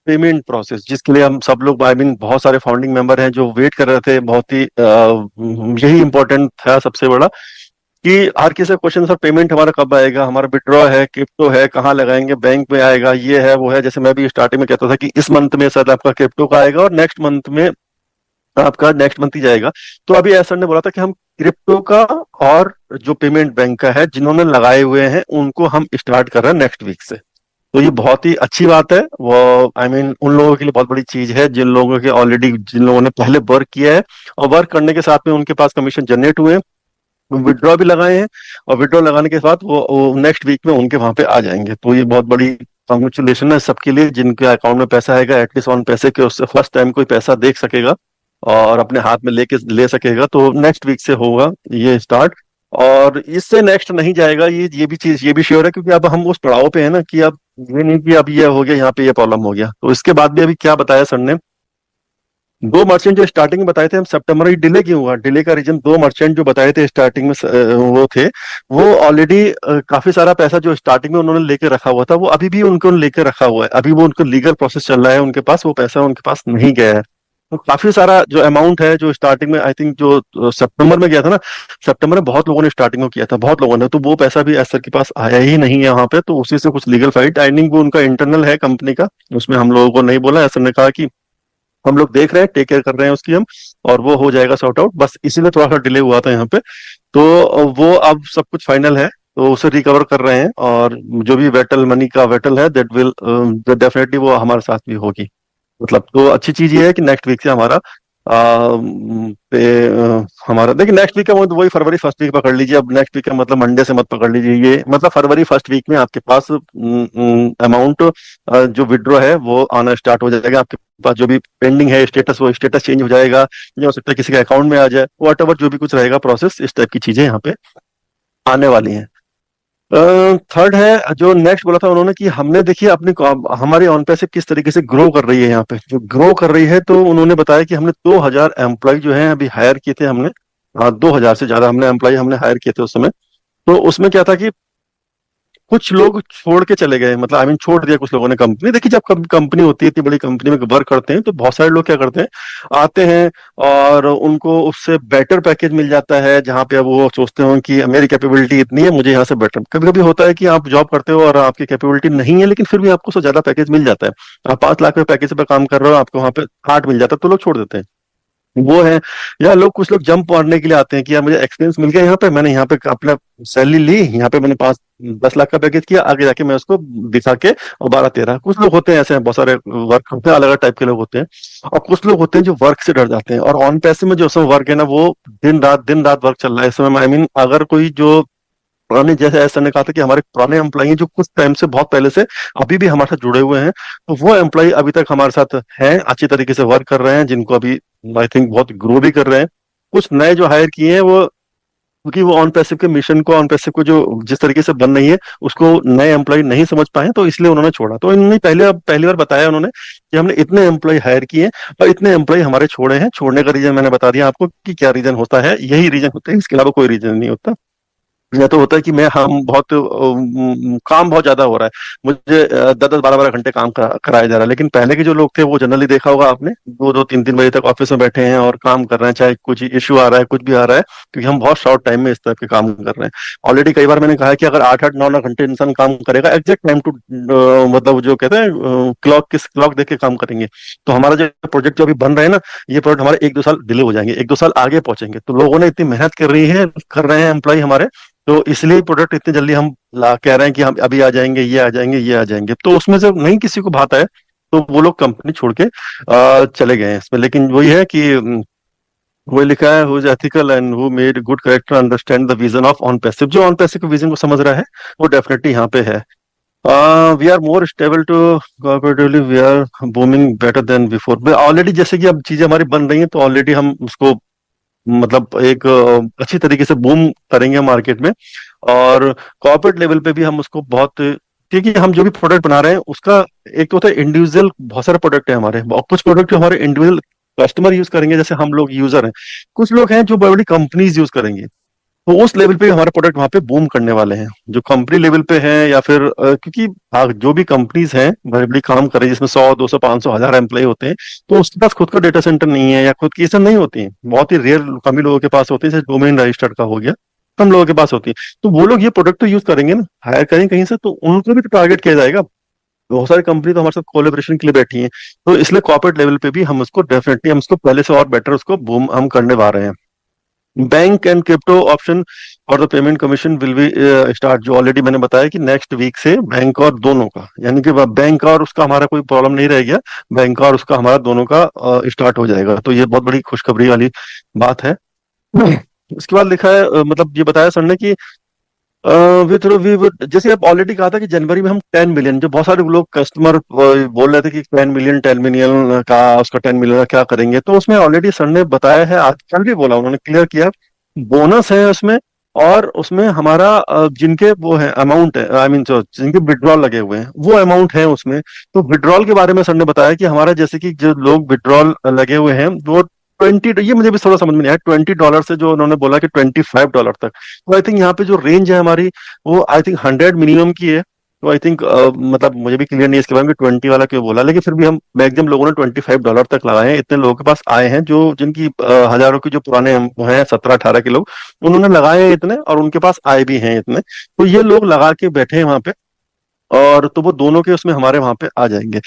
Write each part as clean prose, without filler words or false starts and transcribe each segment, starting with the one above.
Payment process, जिसके लिए हम सब लोग, आई मीन बहुत सारे फाउंडिंग मेंबर हैं जो वेट कर रहे थे, बहुत ही यही इंपॉर्टेंट था सबसे बड़ा, कि हर किसी का क्वेश्चन, सर पेमेंट हमारा कब आएगा, हमारा विड्रॉ है, क्रिप्टो है, कहाँ लगाएंगे, बैंक में आएगा, ये है वो है। जैसे मैं भी स्टार्टिंग में कहता था कि इस मंथ में सर आपका क्रिप्टो का आएगा और नेक्स्ट मंथ में आपका नेक्स्ट मंथ ही जाएगा। तो अभी एसर ने बोला था कि हम क्रिप्टो का और जो पेमेंट बैंक का है जिन्होंने लगाए हुए हैं उनको हम स्टार्ट कर रहे हैं नेक्स्ट वीक से। तो ये बहुत ही अच्छी बात है, वो आई मीन उन लोगों के लिए बहुत बड़ी चीज है जिन लोगों के ऑलरेडी, जिन लोगों ने पहले वर्क किया है और वर्क करने के साथ में उनके पास कमीशन जनरेट हुए हैं, विड्रॉ भी लगाए हैं, और विड्रॉ लगाने के बाद वो नेक्स्ट वीक में उनके वहां पे आ जाएंगे। तो ये बहुत बड़ी कॉन्ग्रेचुलेशन है सबके लिए जिनके अकाउंट में पैसा आएगा, एटलीस्ट ऑन पैसे के उससे फर्स्ट टाइम कोई पैसा देख सकेगा और अपने हाथ में लेके ले सकेगा। तो नेक्स्ट वीक से होगा ये स्टार्ट, और इससे नेक्स्ट नहीं जाएगा, ये भी चीज, ये भी श्योर है, क्योंकि अब हम उस पड़ाव पे है ना कि अब ये नहीं कि अब ये हो गया, यहाँ पे ये प्रॉब्लम हो गया। तो इसके बाद भी अभी क्या बताया सर ने, दो मर्चेंट जो स्टार्टिंग में बताए थे हम सितंबर, ये डिले क्यों हुआ, डिले का रीजन दो मर्चेंट जो बताए थे स्टार्टिंग में वो थे, वो ऑलरेडी काफी सारा पैसा जो स्टार्टिंग में उन्होंने लेके रखा हुआ था वो अभी भी उनको लेके रखा हुआ है, अभी वो उनको लीगल प्रोसेस चल रहा है, उनके पास वो पैसा उनके पास नहीं गया है। तो काफी सारा जो अमाउंट है जो स्टार्टिंग में, आई थिंक जो सितंबर में गया था ना, सितंबर में बहुत लोगों ने स्टार्टिंग में किया था, बहुत लोगों ने, तो वो पैसा भी एसर के पास आया ही नहीं है वहां पे। तो उसी से कुछ लीगल फाइट, आई थिंक वो उनका इंटरनल है कंपनी का, उसमें हम लोगों को नहीं बोला, एसर ने कहा कि हम लोग देख रहे हैं, टेक केयर कर रहे हैं उसकी हम, और वो हो जाएगा सॉर्ट आउट, बस इसीलिए थोड़ा सा डिले हुआ था यहाँ पे। तो वो अब सब कुछ फाइनल है, तो उसे रिकवर कर रहे हैं, और जो भी वेटल मनी का वेटल है दैट विल डेफिनेटली वो हमारे साथ भी होगी। मतलब तो अच्छी चीज ये है कि नेक्स्ट वीक से हमारा हमारा देखिए, नेक्स्ट वीक का मतलब वही फरवरी फर्स्ट वीक पकड़ लीजिए, अब नेक्स्ट वीक का मतलब मंडे से मत पकड़ लीजिए, ये मतलब फरवरी फर्स्ट वीक में आपके पास अमाउंट जो विड्रॉ है वो आना स्टार्ट हो जाएगा आपके पास, जो भी पेंडिंग है स्टेटस वो स्टेटस चेंज हो जाएगा, या हो सकता है किसी के अकाउंट में आ जाए, वट एवर जो भी कुछ रहेगा प्रोसेस, इस टाइप की चीजें यहाँ पे आने वाली हैं। थर्ड है जो नेक्स्ट बोला था उन्होंने कि हमने देखिए अपनी हमारी ऑन पैसिव किस तरीके से ग्रो कर रही है, यहाँ पे जो ग्रो कर रही है, तो उन्होंने बताया कि हमने 2000 एम्प्लॉय जो है अभी हायर किए थे हमने, 2000 से ज्यादा हमने एम्प्लॉय हमने हायर किए थे उस समय। तो उसमें क्या था कि कुछ लोग छोड़ के चले गए, मतलब आई मीन छोड़ दिया कुछ लोगों ने कंपनी। देखिए जब कंपनी होती है, इतनी बड़ी कंपनी में वर्क करते हैं, तो बहुत सारे लोग क्या करते हैं, आते हैं और उनको उससे बेटर पैकेज मिल जाता है, जहाँ पे अब वो सोचते हो कि मेरी कैपेबिलिटी इतनी है, मुझे यहाँ से बेटर। कभी कभी होता है कि आप जॉब करते हो और आपकी कैपेबिलिटी नहीं है, लेकिन फिर भी आपको उससे ज्यादा पैकेज मिल जाता है, आप 5 लाख के पैकेज पर काम कर रहे हो, आपको वहाँ पे 8 मिल जाता है, तो लोग छोड़ देते हैं, वो है। या लोग, कुछ लोग जंप मारने के लिए आते हैं कि यार मुझे एक्सपीरियंस मिल गया यहाँ पे, मैंने यहाँ पे अपना सैलरी ली, यहाँ पे मैंने 5-10 लाख का पैकेज किया, आगे जाके मैं उसको दिखा के, और 12-13, कुछ लोग होते हैं ऐसे हैं, बहुत सारे वर्क करते हैं, अलग अलग टाइप के लोग होते हैं। और कुछ लोग होते हैं जो वर्क से डर जाते हैं, और ऑन पैसे में जो समय वर्क है ना, वो दिन रात वर्क चल रहा है इस समय। आई मीन अगर कोई जो पुराने, जैसे ऐसा ने कहा था कि हमारे पुराने एम्प्लॉई हैं जो कुछ टाइम से, बहुत पहले से अभी भी हमारे साथ जुड़े हुए हैं, तो वो एम्प्लॉई अभी तक हमारे साथ हैं, अच्छी तरीके से वर्क कर रहे हैं, जिनको अभी आई थिंक बहुत ग्रो भी कर रहे हैं। कुछ नए जो हायर किए हैं वो, क्योंकि वो ऑन पैसिव के मिशन को, ऑन पैसिव को जो जिस तरीके से बन रही है उसको नए एम्प्लॉय नहीं समझ पाए, तो इसलिए उन्होंने छोड़ा। तो इन्होंने पहली बार बताया उन्होंने कि हमने इतने एम्प्लॉय हायर किए और इतने एम्प्लॉय हमारे छोड़े हैं। छोड़ने का रीजन मैंने बता दिया आपको कि क्या रीजन होता है, यही रीजन होता है, इसके अलावा कोई रीजन नहीं होता। या तो होता है कि मैं हम बहुत काम बहुत ज्यादा हो रहा है, मुझे 10-10 12-12 घंटे काम कराया जा रहा है। लेकिन पहले के जो लोग थे वो जनरली देखा होगा आपने, 2-2 3-3 बजे तक ऑफिस में बैठे हैं और काम कर रहे हैं, चाहे कुछ इश्यू आ रहा है, कुछ भी आ रहा है, क्योंकि हम बहुत शॉर्ट टाइम में इस तरह के काम कर रहे हैं। ऑलरेडी कई बार मैंने कहा है कि अगर 8-8 9-9 घंटे इंसान काम करेगा एग्जैक्ट टाइम टू, मतलब जो कहते हैं क्लॉक देख के काम करेंगे, तो हमारा जो प्रोजेक्ट जो अभी बन रहे हैं ना, ये प्रोजेक्ट हमारे 1-2 साल डिले हो जाएंगे, 1-2 साल आगे पहुंचेंगे। तो लोगों ने इतनी मेहनत कर रहे हैं एम्प्लॉय हमारे, तो इसलिए प्रोडक्ट इतने जल्दी हम ला कह रहे हैं कि हम अभी आ जाएंगे, ये आ जाएंगे, ये आ जाएंगे। तो उसमें से नहीं किसी को बात है, तो वो लोग कंपनी छोड़ के चले गए हैं इसमें। लेकिन वही है कि वो लिखा है, who is ethical and who made good character understand the vision of on passive, जो ऑन पैसिव के विजन को समझ रहा है वो डेफिनेटली यहाँ पे है। We are more stable to cooperatively, we are booming better than before. Already जैसे कि अब चीजें हमारी बन रही हैं, तो ऑलरेडी हम उसको मतलब एक अच्छी तरीके से बूम करेंगे मार्केट में। और कॉर्पोरेट लेवल पे भी हम उसको बहुत, क्योंकि हम जो भी प्रोडक्ट बना रहे हैं उसका एक तो होता है इंडिविजुअल, बहुत सारे प्रोडक्ट है हमारे, और कुछ प्रोडक्ट जो हमारे इंडिविजुअल कस्टमर यूज करेंगे, जैसे हम लोग यूजर हैं, कुछ लोग हैं जो बड़ी बड़ी कंपनीज यूज करेंगे। तो उस लेवल पे हमारे प्रोडक्ट वहां पे बूम करने वाले हैं, जो कंपनी लेवल पे हैं या फिर क्योंकि जो भी कंपनीज हैं बड़ी बड़ी काम कर रही है जिसमें 100 200 500 1000 एम्प्लॉय होते हैं, तो उसके पास खुद का डेटा सेंटर नहीं है या खुद की ऐसा नहीं होती है, बहुत ही रेयर कम ही लोगों के पास होती है, जैसे डोमेन रजिस्टर्ड का हो गया, कम लोगों के पास होती है। तो वो लोग ये प्रोडक्ट तो यूज करेंगे ना, हायर करेंगे कहीं से, तो उनको भी तो टारगेट किया जाएगा। बहुत सारी कंपनी तो हमारे साथ कोलेबोरेशन के लिए बैठी हैं, तो इसलिए कॉर्पोरेट लेवल पे भी हम उसको डेफिनेटली हम उसको पहले से और बेटर उसको बूम हम करने वाले हैं। बैंक एंड क्रिप्टो ऑप्शन और the payment commission will be start, जो ऑलरेडी मैंने बताया कि नेक्स्ट वीक से बैंक और दोनों का, यानी कि बैंक और उसका हमारा कोई प्रॉब्लम नहीं रह गया, बैंक और उसका हमारा दोनों का स्टार्ट हो जाएगा, तो ये बहुत बड़ी खुशखबरी वाली बात है। उसके बाद लिखा है मतलब ये बताया सर ने कि जैसे आप ऑलरेडी कहा था कि जनवरी में हम 10 मिलियन, जो बहुत सारे लोग कस्टमर बोल रहे थे कि 10 मिलियन 10 मिलियन का, उसका 10 मिलियन का क्या करेंगे, तो उसमें ऑलरेडी सर ने बताया है, आज कल भी बोला उन्होंने, क्लियर किया, बोनस है उसमें, और उसमें हमारा जिनके वो है अमाउंट है, आई मीन जिनके विड्रॉल लगे हुए हैं वो अमाउंट है उसमें। तो विड्रॉल के बारे में सर ने बताया कि हमारा जैसे कि जो लोग विड्रॉल लगे हुए हैं वो 20, ये मुझे भी थोड़ा समझ में नहीं आया, $20 से जो उन्होंने बोला कि $25, तो आई थिंक यहाँ पे जो रेंज है हमारी वो आई थिंक 100 मिनिमम की है। तो आई थिंक मतलब मुझे भी क्लियर नहीं है इसके बारे में 20 वाला क्यों बोला, लेकिन फिर भी हम मैक्सिमम लोगों ने $25 तक लगाए हैं, इतने लोगों के पास आए हैं जो जिनकी हजारों की जो पुराने हैं 17 18 के लोग, उन्होंने लगाए हैं इतने और उनके पास आए भी हैं इतने, तो ये लोग लगा के बैठे हैं वहां पे, और तो वो दोनों के उसमें हमारे वहां पे आ जाएंगे।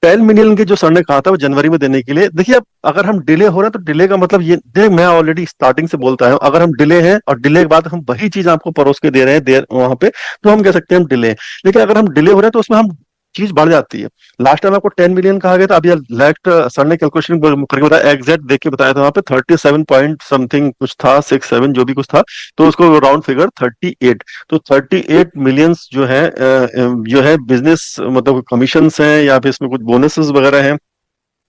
10 मिलियन के जो सर ने कहा था वो जनवरी में देने के लिए, देखिए अब अगर हम डिले हो रहे हैं तो डिले का मतलब ये देख, मैं ऑलरेडी स्टार्टिंग से बोलता हूँ, अगर हम डिले हैं और डिले के बाद हम वही चीज आपको परोस के दे रहे हैं देर वहां पे, तो हम कह सकते हैं हम डिले हैं। लेकिन अगर हम डिले हो रहे हैं तो उसमें हम चीज बढ़ जाती है। लास्ट टाइम आपको 10 मिलियन कहा गया था, अभी लास्ट सर ने कैलकुलेशन करके बताया, एग्जैक्ट देख के बताया था, वहां पे 37 पॉइंट समथिंग कुछ था, 6 7 जो भी कुछ था, तो उसको राउंड फिगर 38, तो 38 मिलियंस जो है बिजनेस मतलब कमीशंस हैं या फिर इसमें कुछ बोनसेस वगैरह हैं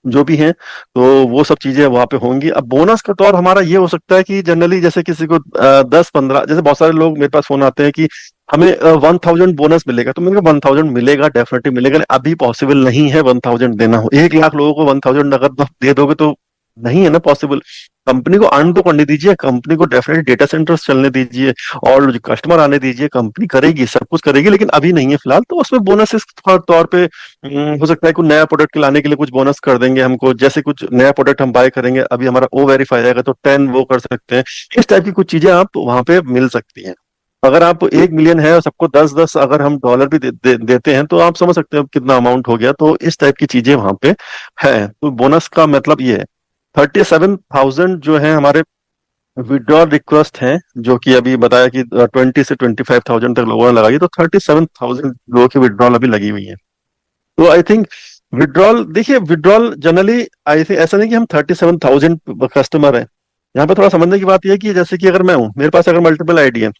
जो भी हैं, तो वो सब चीजें वहां पे होंगी। अब बोनस का तौर हमारा ये हो सकता है कि जनरली जैसे किसी को 10 15, जैसे बहुत सारे लोग मेरे पास फोन आते हैं कि हमें 1000 बोनस मिलेगा, तो मैंने कहा 1000 मिलेगा, डेफिनेटली मिलेगा, लेकिन अभी पॉसिबल नहीं है 1000 देना हो, 1 लाख लोगों को 1000 अगर आप दे दोगे तो नहीं है ना पॉसिबल। कंपनी को अर्न तो करने दीजिए, कंपनी को डेफिनेटली डेटा सेंटर्स चलने दीजिए और जो कस्टमर आने दीजिए, कंपनी करेगी सब कुछ करेगी, लेकिन अभी नहीं है फिलहाल, तो उसमें बोनस के तौर पे हो सकता है कुछ नया प्रोडक्ट लाने के लिए कुछ बोनस कर देंगे हमको, जैसे कुछ नया प्रोडक्ट हम बाय करेंगे, अभी हमारा ओ वेरीफाई आएगा तो 10 वो कर सकते हैं, इस टाइप की कुछ चीजें आप वहां पे मिल सकती हैं। अगर आप 1 मिलियन है और सबको 10 10 अगर हम डॉलर भी देते हैं तो आप समझ सकते हो कितना अमाउंट हो गया, तो इस टाइप की चीजें वहां पे है। तो बोनस का मतलब ये है। 37,000 जो है हमारे विड्रॉल रिक्वेस्ट हैं, जो कि अभी बताया कि 20 से 25,000 तक लोगों ने लगाई, तो 37,000 लोगों की विड्रॉल अभी लगी हुई है। तो आई थिंक विड्रॉल, देखिए विड्रॉल जनरली आई थिंक ऐसा नहीं कि हम 37,000 कस्टमर हैं, यहाँ पे थोड़ा समझने की बात यह है कि जैसे कि अगर मैं हूँ, मेरे पास अगर मल्टीपल आईडी है,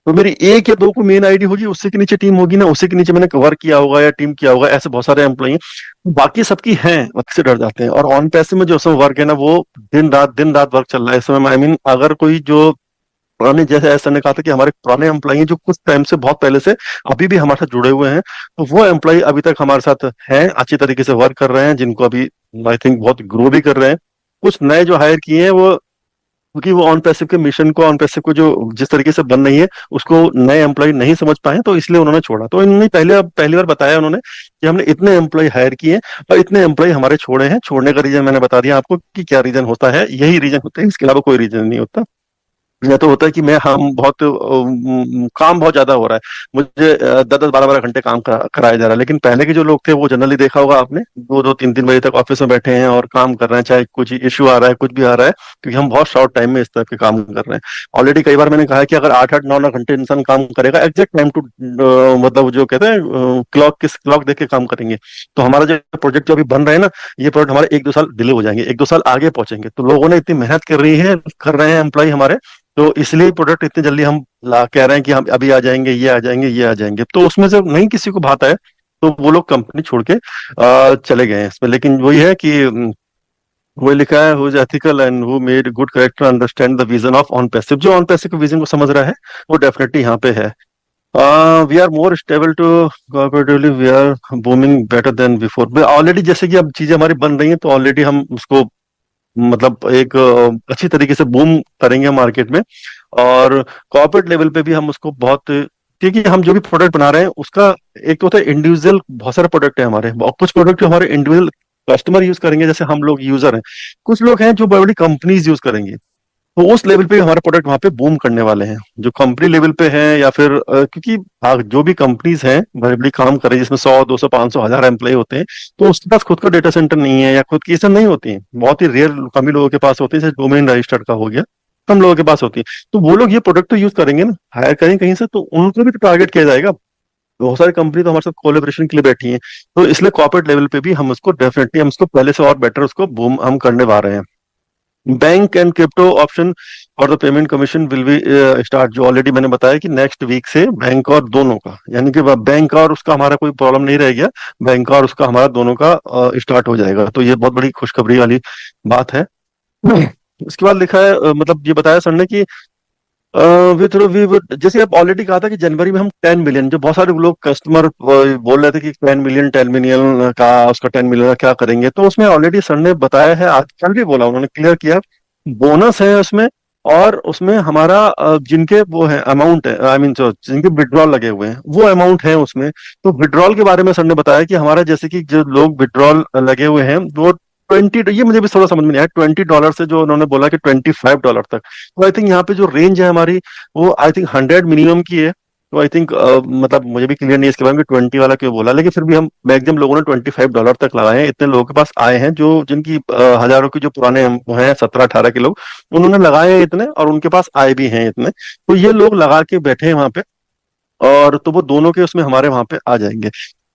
तो मेरी एक या दो को मेन आईडी होगी, उससे के नीचे टीम होगी ना, उससे के नीचे मैंने वर्क किया होगा या टीम किया होगा, ऐसे बहुत सारे एम्प्लॉई हैं, बाकी सबकी हैं, उससे डर जाते हैं। और ऑन पैसे में जो समय वर्क है ना, वो दिन रात वर्क चल रहा है इस समय, आई मीन अगर कोई जो पुराने, जैसे ऐसा ने कहा था कि हमारे पुराने एम्प्लॉई हैं जो कुछ टाइम से बहुत पहले से अभी भी हमारे साथ जुड़े हुए हैं, तो वो एम्प्लॉई अभी तक हमारे साथ हैं, अच्छी तरीके से वर्क कर रहे हैं, जिनको अभी आई थिंक बहुत ग्रो भी कर रहे हैं। कुछ नए जो हायर किए हैं वो, क्योंकि वो ऑन पैसिव के मिशन को, ऑन पैसिव को जो जिस तरीके से बन रही है उसको नए एम्प्लॉय नहीं समझ पाए, तो इसलिए उन्होंने छोड़ा। तो इन्होंने पहली बार बताया उन्होंने कि हमने इतने एम्प्लॉय हायर किए और इतने एम्प्लॉय हमारे छोड़े हैं, छोड़ने का रीजन मैंने बता दिया आपको कि क्या रीजन होता है, यही रीजन होता है, इसके अलावा कोई रीजन नहीं होता। या तो होता है कि मैं हम बहुत काम बहुत ज्यादा हो रहा है, मुझे 10 10 12 12 घंटे काम कराया जा रहा है, लेकिन पहले के जो लोग थे वो जनरली देखा होगा आपने, 2 2 3 3 बजे तक ऑफिस में बैठे हैं और काम कर रहे हैं, चाहे कुछ इश्यू आ रहा है कुछ भी आ रहा है, क्योंकि हम बहुत शॉर्ट टाइम में इस तरह के काम कर रहे हैं। ऑलरेडी कई बार मैंने कहा है कि अगर 8 8 9 9 घंटे इंसान काम करेगा एग्जैक्ट टाइम टू, मतलब जो कहते हैं क्लॉक देख के काम करेंगे, तो हमारा जो प्रोजेक्ट जो अभी बन रहे हैं ना, ये प्रोजेक्ट हमारे 1 2 साल डिले हो जाएंगे, 1 2 साल आगे पहुंचेंगे, तो लोगों ने इतनी मेहनत कर रहे हैं एम्प्लॉय हमारे, तो इसलिए प्रोडक्ट इतने जल्दी हम ला कह रहे हैं कि हम अभी आ जाएंगे, ये आ जाएंगे, ये आ जाएंगे, तो उसमें से नहीं किसी को बात है, तो वो लोग कंपनी छोड़ के चले गए हैं इसमें। लेकिन वही है कि वही लिखा है, who is ethical and who made good character understand the vision of on passive, जो ऑन पैसिव के विजन को समझ रहा है वो डेफिनेटली यहाँ पे है। We are more stable to cooperatively, we are booming better than before, already जैसे कि अब चीजें हमारी बन रही हैं, तो ऑलरेडी हम उसको मतलब एक अच्छी तरीके से बूम करेंगे मार्केट में। और कॉर्पोरेट लेवल पे भी हम उसको बहुत, क्योंकि हम जो भी प्रोडक्ट बना रहे हैं उसका एक तो होता है इंडिविजुअल, बहुत सारे प्रोडक्ट है हमारे, और कुछ प्रोडक्ट जो हमारे इंडिविजुअल कस्टमर यूज करेंगे, जैसे हम लोग यूजर हैं, कुछ लोग हैं जो बड़ी बड़ी कंपनीज यूज करेंगे। तो उस लेवल पे हमारे प्रोडक्ट वहां पे बूम करने वाले हैं, जो कंपनी लेवल पे हैं या फिर क्योंकि जो भी कंपनीज हैं बड़ी बड़ी काम कर रही है जिसमें 100, 200, 500, 1000 एम्प्लॉय होते हैं, तो उसके पास खुद का डेटा सेंटर नहीं है या खुद की सब नहीं होती है, बहुत ही रेयर कम ही लोगों के पास होती है, जैसे डोमेन रजिस्टर्ड का हो गया, कम लोगों के पास होती है। तो वो लोग ये प्रोडक्ट तो यूज करेंगे ना, हायर करेंगे कहीं से, तो उनको भी तो टारगेट किया जाएगा। बहुत सारी कंपनी तो हमारे साथ कोलेबोरेशन के लिए बैठी हैं, तो इसलिए कॉर्पोरेट लेवल पे भी हम उसको डेफिनेटली, हम उसको पहले से और बेटर उसको बूम हम करने वाले हैं। बैंक एंड क्रिप्टो ऑप्शन और the payment commission will be start, जो ऑलरेडी मैंने बताया कि नेक्स्ट वीक से बैंक और दोनों का, यानी कि बैंक और उसका हमारा कोई प्रॉब्लम नहीं रह गया, बैंक और उसका हमारा दोनों का स्टार्ट हो जाएगा, तो ये बहुत बड़ी खुशखबरी वाली बात है। उसके बाद लिखा है मतलब ये बताया सर ने कि विथ वी, जैसे आप ऑलरेडी कहा था कि जनवरी में हम 10 मिलियन, जो बहुत सारे लोग कस्टमर बोल रहे थे कि 10 मिलियन, 10 मिलियन का उसका 10 मिलियन का क्या करेंगे, तो उसमें ऑलरेडी सर ने बताया है, आज कल भी बोला उन्होंने, क्लियर किया, बोनस है उसमें, और उसमें हमारा जिनके वो है अमाउंट है, आई मीन जिनके विड्रॉल लगे हुए हैं वो अमाउंट है उसमें। तो विड्रॉल के बारे में सर ने बताया कि हमारा जैसे कि जो लोग विड्रॉल लगे हुए हैं वो 20, ये मुझे भी थोड़ा समझ में नहीं आया, $20 से जो उन्होंने बोला कि $25 तक, तो आई थिंक यहाँ पे जो रेंज है हमारी, वो आई थिंक 100 मिनिमम की है। तो आई थिंक मतलब मुझे भी क्लियर नहीं है इसके बारे में 20 वाला क्यों बोला, लेकिन फिर भी हम मैक्सिमम लोगों ने $25 तक लगाए हैं, इतने लोगों के पास आए हैं जो जिनकी हजारों के जो पुराने हैं 17-18 के लोग, उन्होंने लगाए हैं इतने, और उनके पास आए भी हैं इतने, तो ये लोग लगा के बैठे हैं वहां पे, और तो वो दोनों के उसमें हमारे वहां पे आ जाएंगे।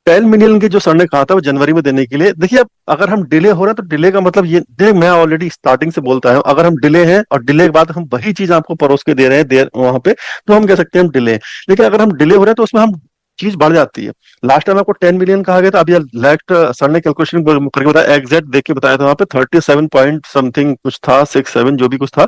10 मिलियन के जो सर ने कहा था वो जनवरी में देने के लिए, देखिए अब अगर हम डिले हो रहे हैं तो डिले का मतलब ये देख, मैं ऑलरेडी स्टार्टिंग से बोलता हूँ, अगर हम डिले हैं और डिले के बाद हम वही चीज आपको परोस के दे रहे हैं देर वहां पे, तो हम कह सकते हैं हम डिले हैं। लेकिन अगर हम डिले हो रहे हैं तो उसमें हम चीज बढ़ जाती है। लास्ट टाइम आपको 10 मिलियन कहा गया था, अभी लास्ट सर ने कैलकुलेशन करके बताया, एग्जैक्ट देख के बताया था, वहां पे 37 पॉइंट समथिंग कुछ था, 6-7 जो भी कुछ था,